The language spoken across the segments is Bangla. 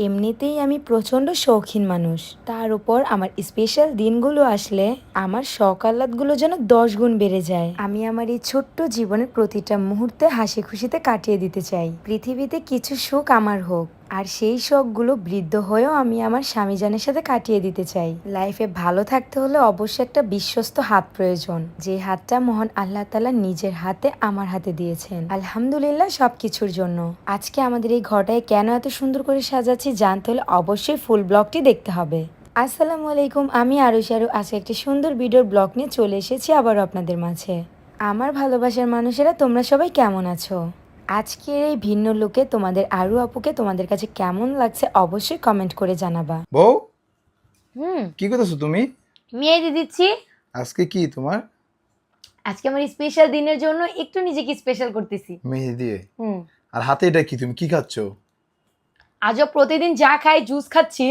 এমনিতেই আমি প্রচণ্ড শৌখিন মানুষ, তার উপর আমার স্পেশাল দিনগুলো আসলে আমার শখ আহ্লাদগুলো যেন 10 গুণ বেড়ে যায়। আমি আমার এই ছোট্ট জীবনের প্রতিটা মুহূর্তে হাসি খুশিতে কাটিয়ে দিতে চাই। পৃথিবীতে কিছু সুখ আমার হোক, আর সেই শখগুলো বৃদ্ধ হয়েও আমি আমার স্বামীজানের সাথে কাটিয়ে দিতে চাই। লাইফে ভালো থাকতে হলে অবশ্যই একটা বিশ্বস্ত হাত প্রয়োজন, যে হাতটা মহান আল্লাহ তাআলা নিজের হাতে আমার হাতে দিয়েছেন। আলহামদুলিল্লাহ সবকিছুর জন্য। আজকে আমাদের এই ঘরটায় কেন এত সুন্দর করে সাজাচ্ছি জানতে হলে অবশ্যই ফুল ব্লগটি দেখতে হবে। আসসালামু আলাইকুম, আমি আরুষি আজকে একটি সুন্দর ভিডিওর ব্লগ নিয়ে চলে এসেছি আবারও আপনাদের মাঝে। আমার ভালোবাসার মানুষেরা, তোমরা সবাই কেমন আছো? আজকের এই ভিন্ন লুকে তোমাদের আরু আপুকে তোমাদের কাছে কেমন লাগছে অবশ্যই কমেন্ট করে জানাবা। বউ, হুম কি করতেছো তুমি? মেহেদি দিচ্ছি। আজকে কি তোমার? আজকে আমার স্পেশাল দিনের জন্য একটু নিজেকে স্পেশাল করতেছি। মেহেদি দিয়ে? হুম আর হাতে এটা কি? তুমি কি খাচ্ছো? আজও প্রতিদিন যা খাই জুস খাচ্ছি।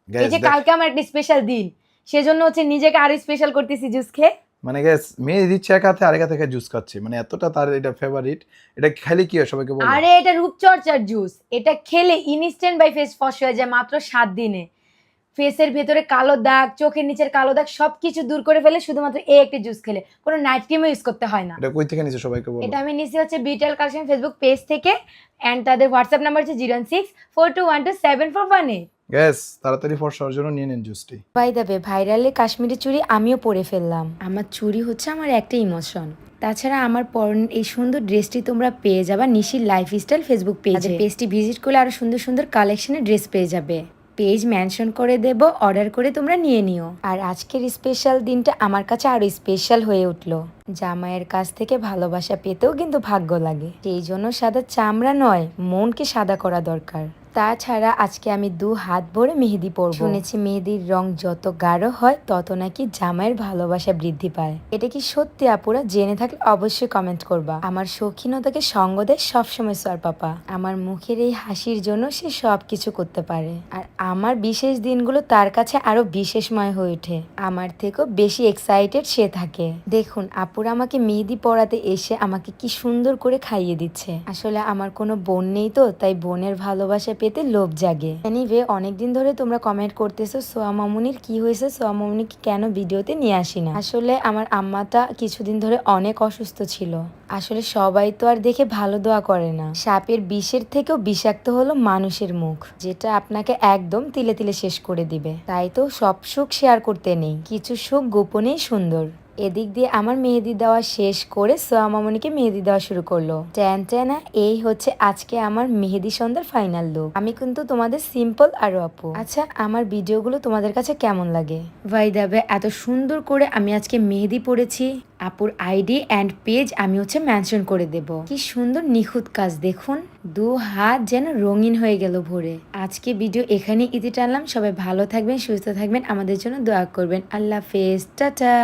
এই যে কালকে আমার একটা স্পেশাল দিন, সেজন্য হচ্ছে নিজেকে আরো স্পেশাল করতেছি জুস খেয়ে। মানে গ্যাস মেহেদি দিচ্ছে এক হাতে, আরেক হাতে জুস খাচ্ছে, মানে এতটা তার এটা ফেভারিট। এটা খাইলে কি হয় সবাইকে বলো? আরে এটা রূপচর্চার জুস, এটা খেলে ইনস্ট্যান্ট বাই ফেস ফস হয়ে যায় মাত্র 7 দিনে। ফেসের ভেতরে কালো দাগ, চোখের নিচের কালো দাগ সবকিছু দূর করে ফেলে শুধুমাত্র এই একটা জুস খেলে। কোনো নাইট ক্রিমও ইউজ করতে হয় না। এটা কই থেকে নিছো সবাইকে বলো? এটা আমি নিছি হচ্ছে বিটেল কালেকশন ফেসবুক পেজ থেকে, এন্ড তাদের হোয়াটসঅ্যাপ নাম্বার হচ্ছে 01642127418। গ্যাস তাড়াতাড়ি ফর্সার জন্য নিয়ে নেন জুসটি। বাই দ্য ওয়ে, ভাইরালে কাশ্মীরি চুড়ি আমিও পরে ফেললাম। আমার চুড়ি হচ্ছে আমার একটা ইমোশন। তাছাড়া আমার পরনের এই সুন্দর ড্রেসটি তোমরা পেয়ে যাবা নিশির লাইফস্টাইল ফেসবুক পেজে। পেজটি ভিজিট করলে আরো সুন্দর সুন্দর কালেকশনের ড্রেস পেয়ে যাবে। পেজ মেনশন করে দেব, অর্ডার করে তোমরা নিয়ে নিও। আর আজকের স্পেশাল দিনটা আমার কাছে আরো স্পেশাল হয়ে উঠলো। জামাইয়ের কাছ থেকে ভালোবাসা পেতেও কিন্তু ভাগ্য লাগে, সেই জন্য সাদা চামড়া নয়, মনকে সাদা করা দরকার। তাছাড়া আজকে আমি 2 হাত ভরে মেহেদি পরব। শুনেছি মেহেদির রং যত গাঢ় হয় তত নাকি জামাইয়ের ভালোবাসা বৃদ্ধি পায়। এটা কি সত্যি আপুরা? জেনে থাকলে অবশ্যই কমেন্ট করবা। আমার শৌখিনতাকে সঙ্গ দেয় সবসময় সর পাপা। আমার মুখের এই হাসির জন্য সে সব কিছু করতে পারে, আর আমার বিশেষ দিনগুলো তার কাছে আরো বিশেষময় হয়ে ওঠে। আমার থেকেও বেশি এক্সাইটেড সে থাকে। দেখুন আপুরা আমাকে মেহেদি পরাতে এসে আমাকে কি সুন্দর করে খাইয়ে দিচ্ছে। আসলে আমার কোনো বোন নেই তো, তাই বোনের ভালোবাসা পেতে লোভ জাগে। এনিওয়ে, অনেকদিন ধরে তোমরা কমেন্ট করতেছো সোয়া মামুনির কি হয়েছে, সোয়া মামুনিকে কেন ভিডিওতে নিয়ে আসি না। আসলে আমার আম্মাটা কিছুদিন ধরে অনেক অসুস্থ ছিল। আসলে সবাই তো আর দেখে ভালো দোয়া করে না। সাপের বিষের থেকেও বিষাক্ত হলো মানুষের মুখ, যেটা আপনাকে একদম তিলে তিলে শেষ করে দিবে। তাই তো সব সুখ শেয়ার করতে নেই, কিছু সুখ গোপনেই সুন্দর। এদিক দিয়ে আমার মেহেদি দেওয়া শেষ করে সোয়া মামুনিকে মেহেদি দেওয়া শুরু করলো। ট্যানা, এই হচ্ছে আজকে আমার মেহেদি সন্ধ্যার ফাইনাল লুক। আমি কিন্তু তোমাদের সিম্পল আরো আপু। আচ্ছা, আমার ভিডিওগুলো তোমাদের কাছে কেমন লাগে? ভাই দেবে এত সুন্দর করে আমি আজকে মেহেদি পড়েছি। আপুর আইডি অ্যান্ড পেজ আমি হচ্ছে মেনশন করে দেব। কি সুন্দর নিখুঁত কাজ দেখুন, 2 হাত যেন রঙিন হয়ে গেল ভরে। আজকে ভিডিও এখানে ইতি টানলাম। সবাই ভালো থাকবেন, সুস্থ থাকবেন, আমাদের জন্য দোয়া করবেন। আল্লাহ হাফেজ, টাটা।